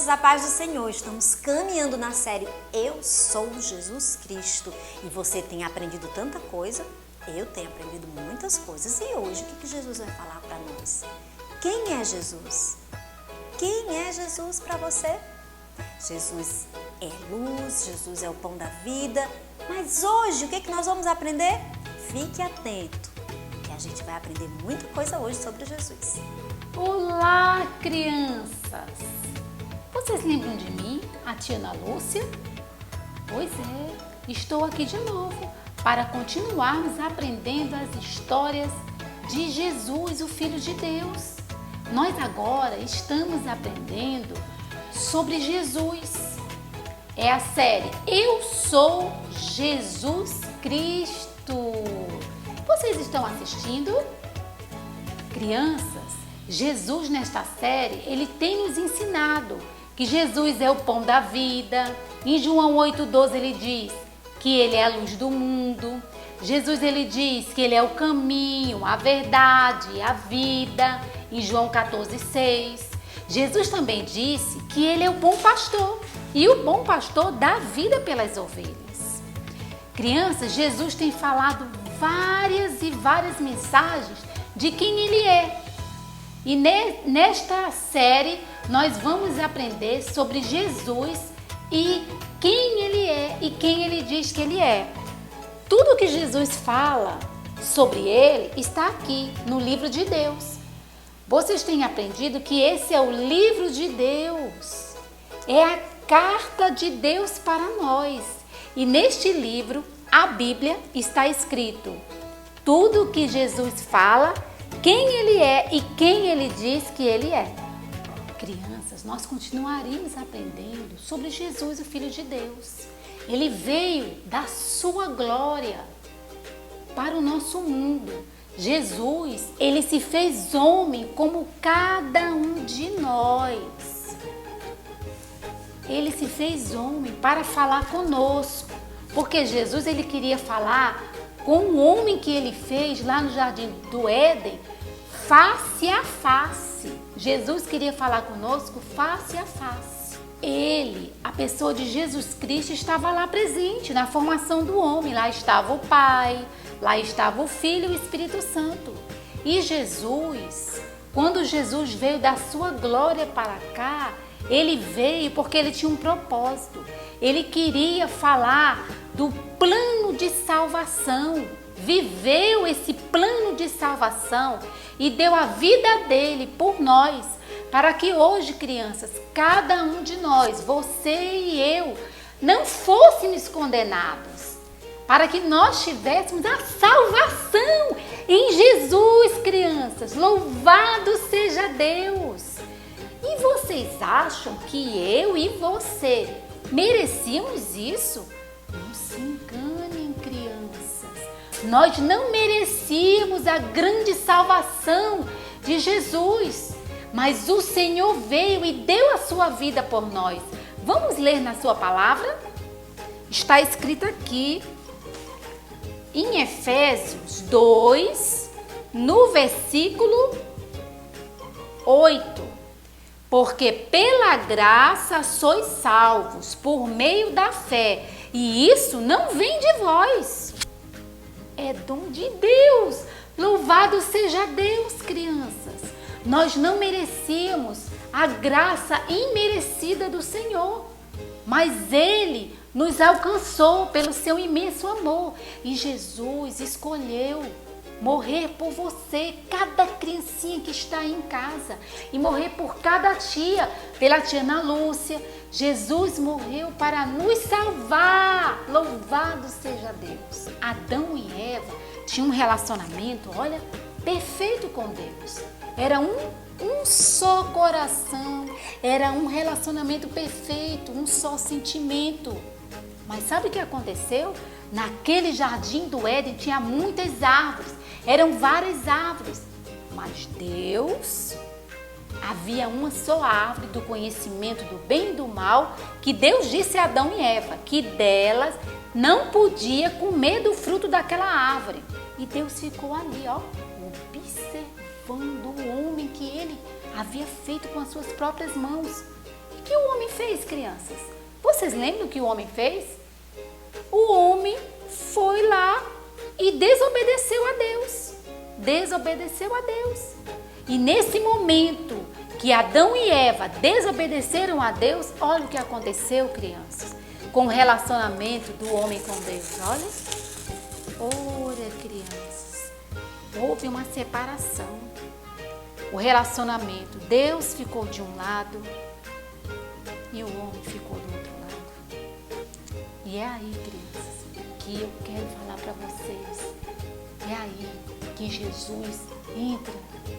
crianças, a paz do Senhor. Estamos caminhando na série Eu Sou Jesus Cristo. E você tem aprendido tanta coisa, eu tenho aprendido muitas coisas. E hoje, o que Jesus vai falar para nós? Quem é Jesus? Quem é Jesus para você? Jesus é luz, Jesus é o pão da vida. Mas hoje, o que nós vamos aprender? Fique atento, que a gente vai aprender muita coisa hoje sobre Jesus. Olá, crianças! Vocês lembram de mim, a tia Ana Lúcia? Pois é, estou aqui de novo para continuarmos aprendendo as histórias de Jesus, o Filho de Deus. Nós agora estamos aprendendo sobre Jesus. É a série Eu Sou Jesus Cristo. Vocês estão assistindo? Crianças, Jesus nesta série, ele tem nos ensinado que Jesus é o pão da vida. Em João 8,12 ele diz que ele é a luz do mundo. Jesus ele diz que ele é o caminho, a verdade e a vida. Em João 14,6. Jesus também disse que ele é o bom pastor e o bom pastor dá vida pelas ovelhas. Crianças, Jesus tem falado várias e várias mensagens de quem ele é. E nesta série nós vamos aprender sobre Jesus e quem ele é e quem ele diz que ele é. Tudo que Jesus fala sobre ele está aqui no livro de Deus. Vocês têm aprendido que esse é o livro de Deus. É a carta de Deus para nós. E neste livro, a Bíblia, está escrito tudo que Jesus fala, quem ele é e quem ele diz que ele é. Crianças, nós continuaremos aprendendo sobre Jesus, o Filho de Deus. Ele veio da sua glória para o nosso mundo. Jesus, ele se fez homem como cada um de nós. Ele se fez homem para falar conosco, porque Jesus ele queria falar com o homem que ele fez lá no Jardim do Éden, face a face. Jesus queria falar conosco face a face. Ele, a pessoa de Jesus Cristo, estava lá presente na formação do homem. Lá estava o Pai, lá estava o Filho e o Espírito Santo. E Jesus, quando Jesus veio da sua glória para cá, ele veio porque ele tinha um propósito. Ele queria falar do plano de salvação. Viveu esse plano de salvação e deu a vida dele por nós, para que hoje, crianças, cada um de nós, você e eu, não fôssemos condenados, para que nós tivéssemos a salvação em Jesus, crianças. Louvado seja Deus! E vocês acham que eu e você merecíamos isso? Não se enganem, crianças. Nós não merecíamos a grande salvação de Jesus, mas o Senhor veio e deu a sua vida por nós. Vamos ler na sua palavra? Está escrito aqui em Efésios 2, no versículo 8. Porque pela graça sois salvos por meio da fé, e isso não vem de vós. É dom de Deus. Louvado seja Deus, crianças. Nós não merecíamos a graça imerecida do Senhor, mas Ele nos alcançou pelo seu imenso amor. E Jesus escolheu morrer por você, cada criancinha que está aí em casa, e morrer por cada tia, pela tia Ana Lúcia. Jesus morreu para nos salvar. Louvado seja Deus. Adão e Eva tinham um relacionamento, olha, perfeito com Deus. Era um só coração, era um relacionamento perfeito, um só sentimento. Mas sabe o que aconteceu? Naquele jardim do Éden tinha muitas árvores, eram várias árvores, mas Deus, havia uma só árvore do conhecimento do bem e do mal, que Deus disse a Adão e Eva, que delas não podia comer do fruto daquela árvore. E Deus ficou ali, ó, observando o homem que ele havia feito com as suas próprias mãos. que o homem fez, crianças? Vocês lembram o que o homem fez? O homem foi lá e desobedeceu a Deus. Desobedeceu a Deus. E nesse momento que Adão e Eva desobedeceram a Deus, olha o que aconteceu, crianças, com o relacionamento do homem com Deus. Olha, crianças, houve uma separação. O relacionamento, Deus ficou de um lado e o homem ficou do outro lado. E é aí, crianças, que eu quero falar para vocês. É aí que Jesus entra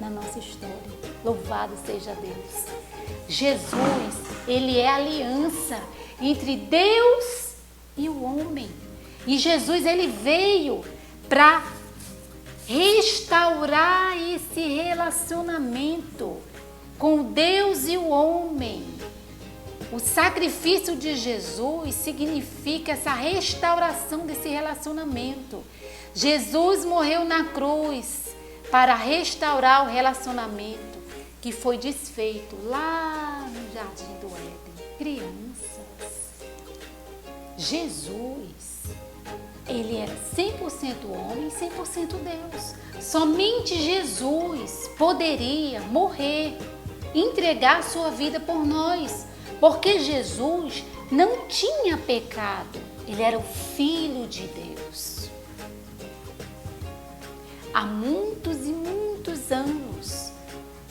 na nossa história. Louvado seja Deus. Jesus, ele é a aliança entre Deus e o homem. E Jesus, ele veio para restaurar esse relacionamento com Deus e o homem. O sacrifício de Jesus significa essa restauração desse relacionamento. Jesus morreu na cruz para restaurar o relacionamento que foi desfeito lá no Jardim do Éden. Crianças, Jesus, ele era 100% homem e 100% Deus. Somente Jesus poderia morrer, entregar sua vida por nós, porque Jesus não tinha pecado. Ele era o Filho de Deus. Há muitos e muitos anos,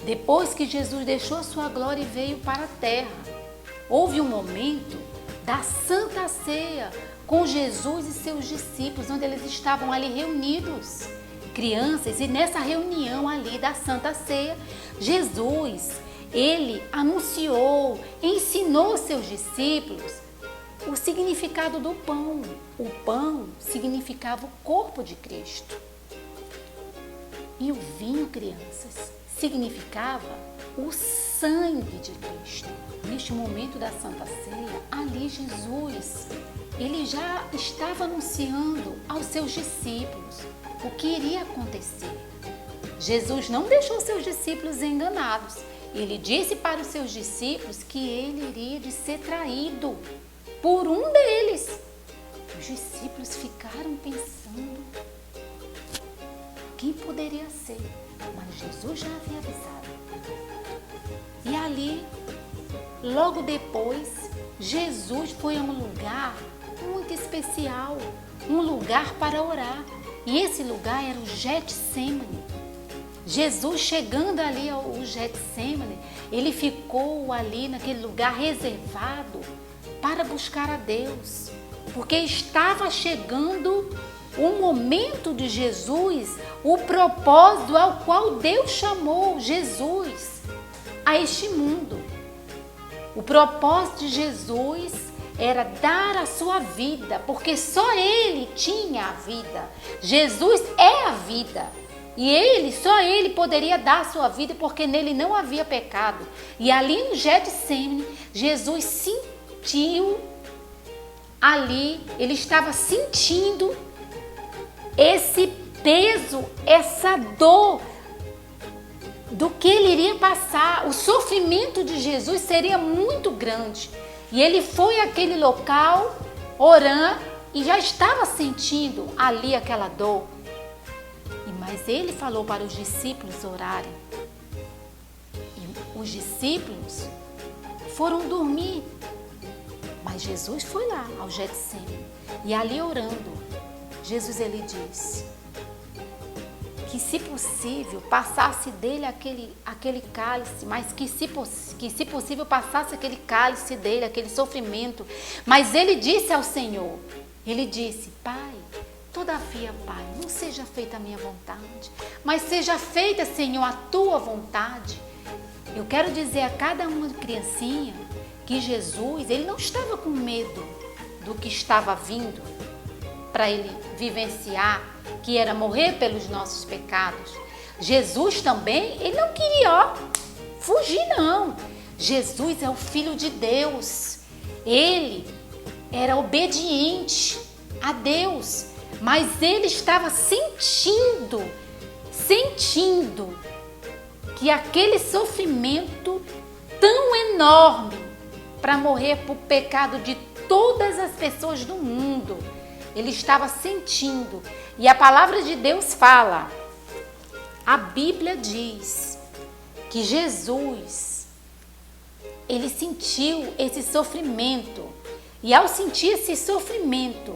depois que Jesus deixou sua glória e veio para a terra, houve um momento da Santa Ceia com Jesus e seus discípulos, onde eles estavam ali reunidos, crianças, e nessa reunião ali da Santa Ceia, Jesus, ele anunciou, ensinou seus discípulos o significado do pão. O pão significava o corpo de Cristo. E o vinho, crianças, significava o sangue de Cristo. Neste momento da Santa Ceia, ali Jesus, ele já estava anunciando aos seus discípulos o que iria acontecer. Jesus não deixou seus discípulos enganados. Ele disse para os seus discípulos que ele iria de ser traído por um deles. Os discípulos ficaram pensando quem poderia ser, mas Jesus já havia avisado. E ali, logo depois, Jesus foi a um lugar muito especial, um lugar para orar. E esse lugar era o Getsemane. Jesus, chegando ali ao Getsemane, ele ficou ali naquele lugar reservado para buscar a Deus, porque estava chegando o momento de Jesus, o propósito ao qual Deus chamou Jesus a este mundo. O propósito de Jesus era dar a sua vida, porque só Ele tinha a vida. Jesus é a vida. E só Ele poderia dar a sua vida, porque nele não havia pecado. E ali no Getsemane, Jesus sentiu ali, ele estava sentindo esse peso, essa dor do que ele iria passar. O sofrimento de Jesus seria muito grande. E ele foi àquele local orando e já estava sentindo ali aquela dor. Mas ele falou para os discípulos orarem. E os discípulos foram dormir. Mas Jesus foi lá ao Getsemane. E ali orando, Jesus, ele disse que, se possível, passasse dele aquele cálice, mas que se possível passasse aquele cálice dele, aquele sofrimento. Mas ele disse ao Senhor, ele disse: Pai, todavia, Pai, não seja feita a minha vontade, mas seja feita, Senhor, a tua vontade. Eu quero dizer a cada uma criancinha que Jesus, ele não estava com medo do que estava vindo para ele vivenciar, que era morrer pelos nossos pecados. Jesus também, ele não queria fugir, não. Jesus é o Filho de Deus. Ele era obediente a Deus, mas ele estava sentindo que aquele sofrimento tão enorme para morrer por pecado de todas as pessoas do mundo. Ele estava sentindo. E a palavra de Deus fala, a Bíblia diz que Jesus, ele sentiu esse sofrimento. E ao sentir esse sofrimento,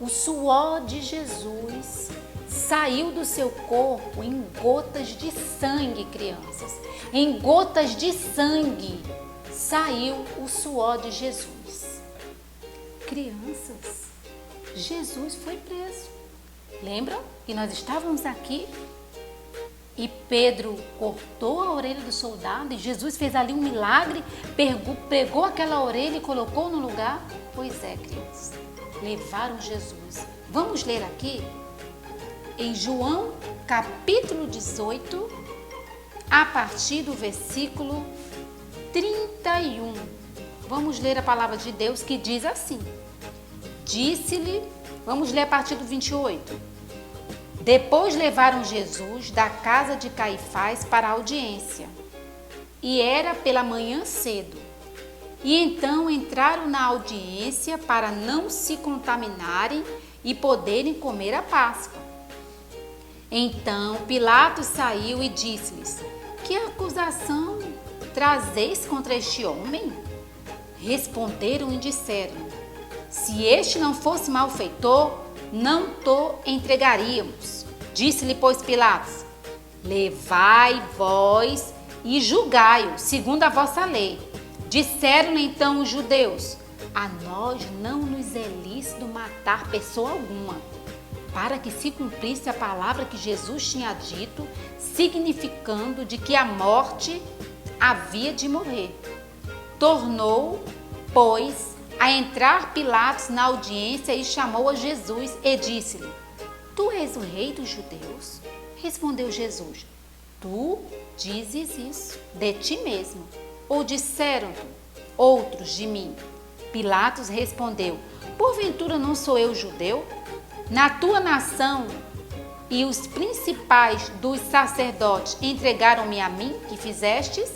o suor de Jesus saiu do seu corpo em gotas de sangue, crianças. Em gotas de sangue saiu o suor de Jesus. Crianças, Jesus foi preso. Lembram que nós estávamos aqui e Pedro cortou a orelha do soldado e Jesus fez ali um milagre, pegou aquela orelha e colocou no lugar? Pois é, crianças, levaram Jesus. Vamos ler aqui em João capítulo 18, a partir do versículo 31. Vamos ler a palavra de Deus que diz assim. Disse-lhe, vamos ler a partir do 28. Depois levaram Jesus da casa de Caifás para a audiência, e era pela manhã cedo. E então entraram na audiência para não se contaminarem e poderem comer a Páscoa. Então Pilatos saiu e disse-lhes: que acusação trazeis contra este homem? Responderam e disseram: se este não fosse malfeitor, não to entregaríamos. Disse-lhe, pois, Pilatos: levai vós e julgai-o, segundo a vossa lei. Disseram-lhe então os judeus: a nós não nos é lícito matar pessoa alguma, para que se cumprisse a palavra que Jesus tinha dito, significando de que a morte havia de morrer. Tornou, pois, a entrar Pilatos na audiência e chamou a Jesus e disse-lhe: tu és o rei dos judeus? Respondeu Jesus: tu dizes isso de ti mesmo, ou disseram-te outros de mim? Pilatos respondeu: porventura não sou eu judeu? Na tua nação e os principais dos sacerdotes entregaram-me a mim, que fizestes?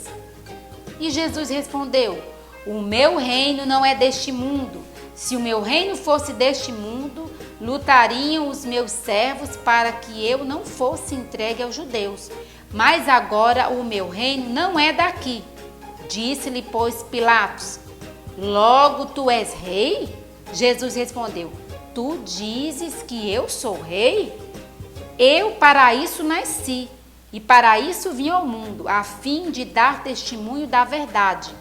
E Jesus respondeu: o meu reino não é deste mundo. Se o meu reino fosse deste mundo, lutariam os meus servos para que eu não fosse entregue aos judeus. Mas agora o meu reino não é daqui. Disse-lhe, pois, Pilatos: logo tu és rei? Jesus respondeu: tu dizes que eu sou rei? Eu para isso nasci, e para isso vim ao mundo, a fim de dar testemunho da verdade.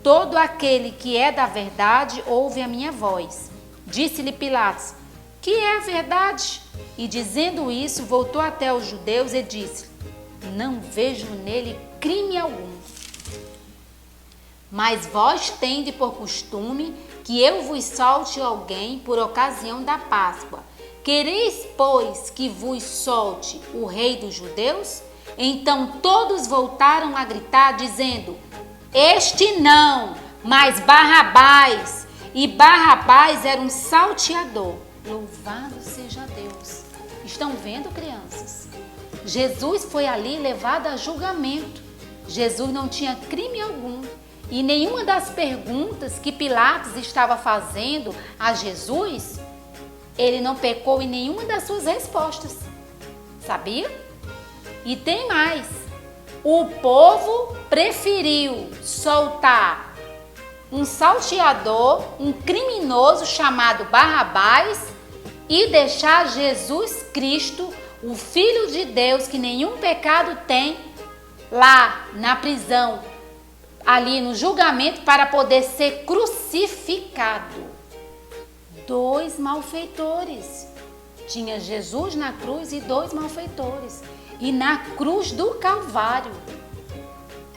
Todo aquele que é da verdade ouve a minha voz. Disse-lhe Pilatos: que é a verdade? E dizendo isso, voltou até os judeus e disse: não vejo nele crime algum. Mas vós tendes por costume que eu vos solte alguém por ocasião da Páscoa. Quereis, pois, que vos solte o rei dos judeus? Então todos voltaram a gritar, dizendo: este não, mas Barrabás. E Barrabás era um salteador. Louvado seja Deus. Estão vendo, crianças? Jesus foi ali levado a julgamento. Jesus não tinha crime algum. E nenhuma das perguntas que Pilatos estava fazendo a Jesus, ele não pecou em nenhuma das suas respostas. Sabia? E tem mais. O povo preferiu soltar um salteador, um criminoso chamado Barrabás, e deixar Jesus Cristo, o Filho de Deus, que nenhum pecado tem, lá na prisão, ali no julgamento, para poder ser crucificado. Dois malfeitores. Tinha Jesus na cruz e dois malfeitores. E na cruz do Calvário,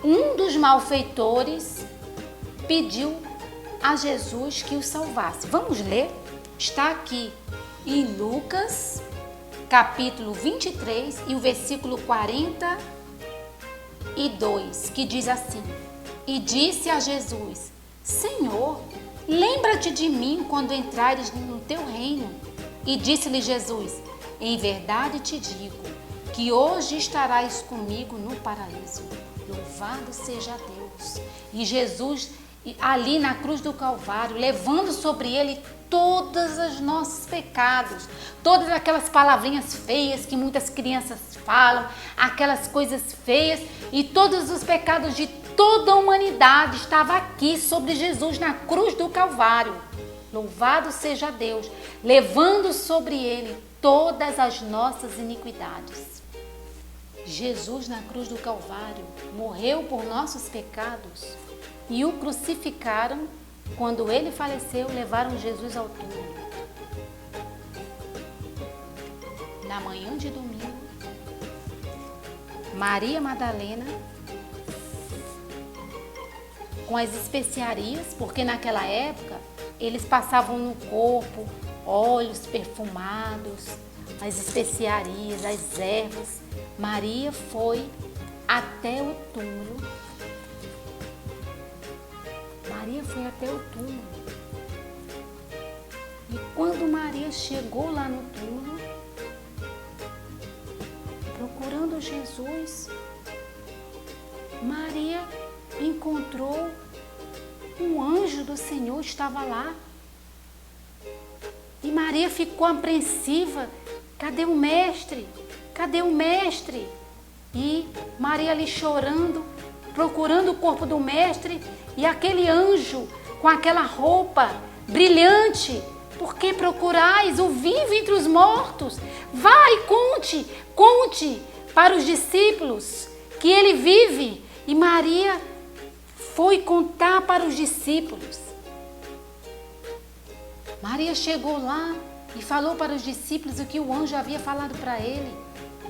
um dos malfeitores pediu a Jesus que o salvasse. Vamos ler? Está aqui em Lucas, capítulo 23 e o versículo 42, que diz assim: e disse a Jesus: Senhor, lembra-te de mim quando entrares no teu reino. E disse-lhe Jesus: em verdade te digo, que hoje estarás comigo no paraíso. Louvado seja Deus. E Jesus ali na cruz do Calvário, levando sobre ele todos os nossos pecados, todas aquelas palavrinhas feias que muitas crianças falam, aquelas coisas feias, e todos os pecados de toda a humanidade estavam aqui sobre Jesus na cruz do Calvário. Louvado seja Deus, levando sobre ele todas as nossas iniquidades. Jesus na cruz do Calvário morreu por nossos pecados e o crucificaram. Quando ele faleceu, levaram Jesus ao túmulo. Na manhã de domingo, Maria Madalena, com as especiarias, porque naquela época eles passavam no corpo óleos perfumados, as especiarias, as ervas. Maria foi até o túmulo. Maria foi até o túmulo. E quando Maria chegou lá no túmulo, procurando Jesus, Maria encontrou um anjo do Senhor, estava lá. E Maria ficou apreensiva. Cadê o mestre? Cadê o mestre? E Maria ali chorando, procurando o corpo do mestre, e aquele anjo com aquela roupa brilhante. Por que procurais o vivo entre os mortos? Vai, conte para os discípulos que ele vive. E Maria foi contar para os discípulos. Maria chegou lá e falou para os discípulos o que o anjo havia falado para ele,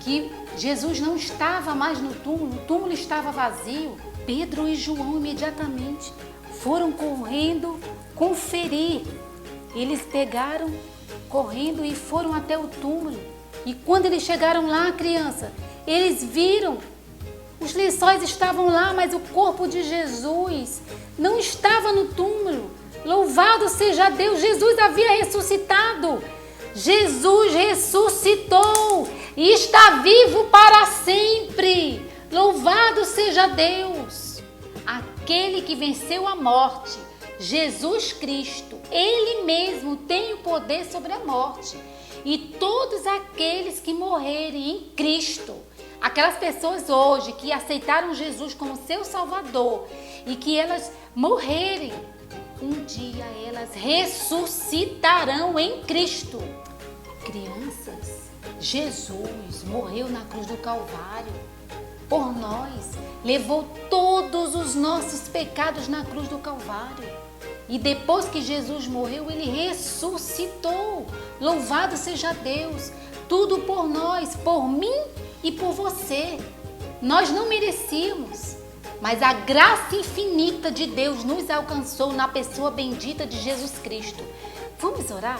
que Jesus não estava mais no túmulo, o túmulo estava vazio. Pedro e João imediatamente foram correndo conferir. Eles pegaram correndo e foram até o túmulo. E quando eles chegaram lá, criança, eles viram, os lençóis estavam lá, mas o corpo de Jesus não estava no túmulo. Louvado seja Deus, Jesus havia ressuscitado. Jesus ressuscitou e está vivo para sempre. Louvado seja Deus. Aquele que venceu a morte, Jesus Cristo, Ele mesmo tem o poder sobre a morte. E todos aqueles que morrerem em Cristo, aquelas pessoas hoje que aceitaram Jesus como seu Salvador e que elas morrerem, um dia elas ressuscitarão em Cristo. Crianças, Jesus morreu na cruz do Calvário por nós, levou todos os nossos pecados na cruz do Calvário. E depois que Jesus morreu, ele ressuscitou. Louvado seja Deus, tudo por nós, por mim e por você. Nós não merecíamos, mas a graça infinita de Deus nos alcançou na pessoa bendita de Jesus Cristo. Vamos orar?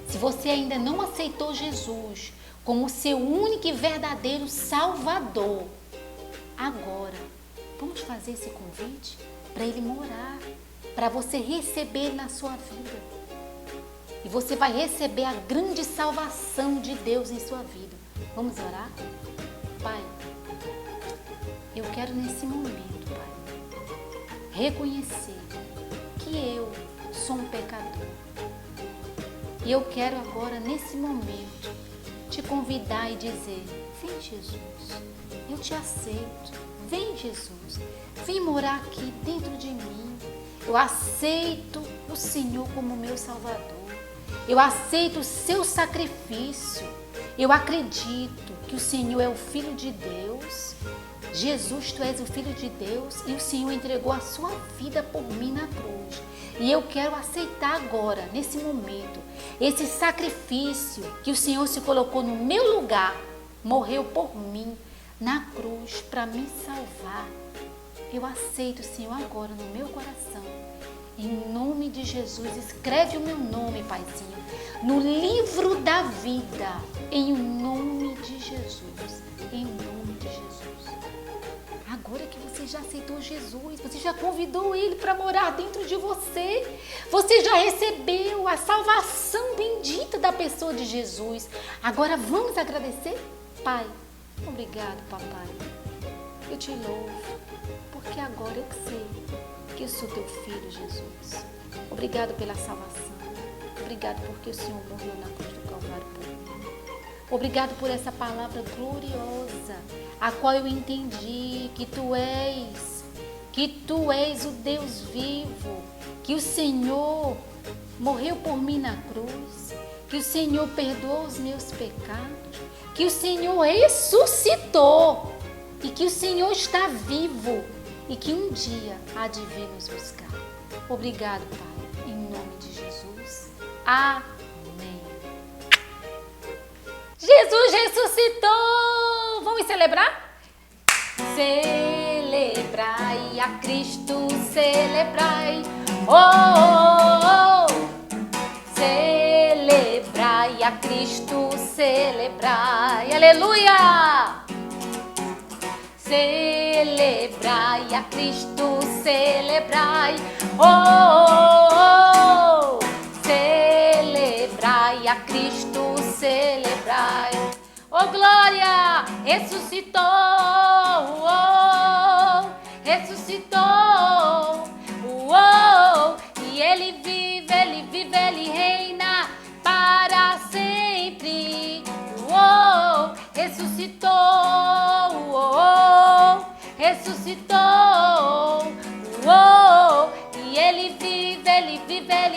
Se você ainda não aceitou Jesus como seu único e verdadeiro Salvador, agora vamos fazer esse convite para Ele morar, para você receber na sua vida. E você vai receber a grande salvação de Deus em sua vida. Vamos orar? Pai, eu quero nesse momento, Pai, reconhecer que eu sou um pecador. E eu quero agora, nesse momento, te convidar e dizer: vem, Jesus, eu te aceito. Vem, Jesus, vem morar aqui dentro de mim. Eu aceito o Senhor como meu Salvador. Eu aceito o seu sacrifício. Eu acredito que o Senhor é o Filho de Deus. Jesus, tu és o Filho de Deus e o Senhor entregou a sua vida por mim na cruz. E eu quero aceitar agora, nesse momento, esse sacrifício que o Senhor se colocou no meu lugar, morreu por mim na cruz para me salvar. Eu aceito, Senhor, agora no meu coração. Em nome de Jesus, escreve o meu nome, Paizinho, no livro da vida, em nome de Jesus, em nome de Jesus. Agora que você já aceitou Jesus, você já convidou Ele para morar dentro de você, você já recebeu a salvação bendita da pessoa de Jesus. Agora vamos agradecer? Pai, obrigado, papai. Eu te louvo, porque agora eu sei que eu sou teu filho, Jesus. Obrigado pela salvação. Obrigado porque o Senhor morreu na cruz do Calvário por mim. Obrigado por essa palavra gloriosa, a qual eu entendi que tu és o Deus vivo, que o Senhor morreu por mim na cruz, que o Senhor perdoou os meus pecados, que o Senhor ressuscitou e que o Senhor está vivo e que um dia há de vir nos buscar. Obrigado, Pai, em nome de Jesus. Amém. Jesus ressuscitou! Vamos celebrar? Celebrai a Cristo, celebrai. Oh, oh, oh. Celebrai a Cristo, celebrai. Aleluia! Celebrai a Cristo, celebrai. Oh, oh, oh. Celebrai a Cristo, celebrai. Oh, glória! Ressuscitou! Oh, ressuscitou! Oh, e Ele vive, Ele reina para sempre. Oh, ressuscitou! Oh, ressuscitou! Oh, e Ele vive, Ele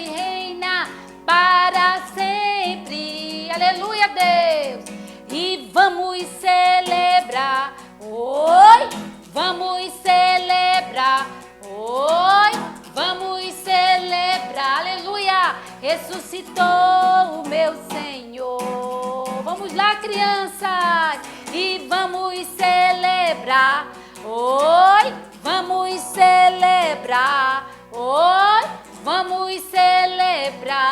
reina para sempre. Aleluia, Deus! E vamos celebrar, oi, vamos celebrar, oi, vamos celebrar, aleluia, ressuscitou o meu Senhor. Vamos lá, crianças, e vamos celebrar, oi, vamos celebrar, oi, vamos celebrar.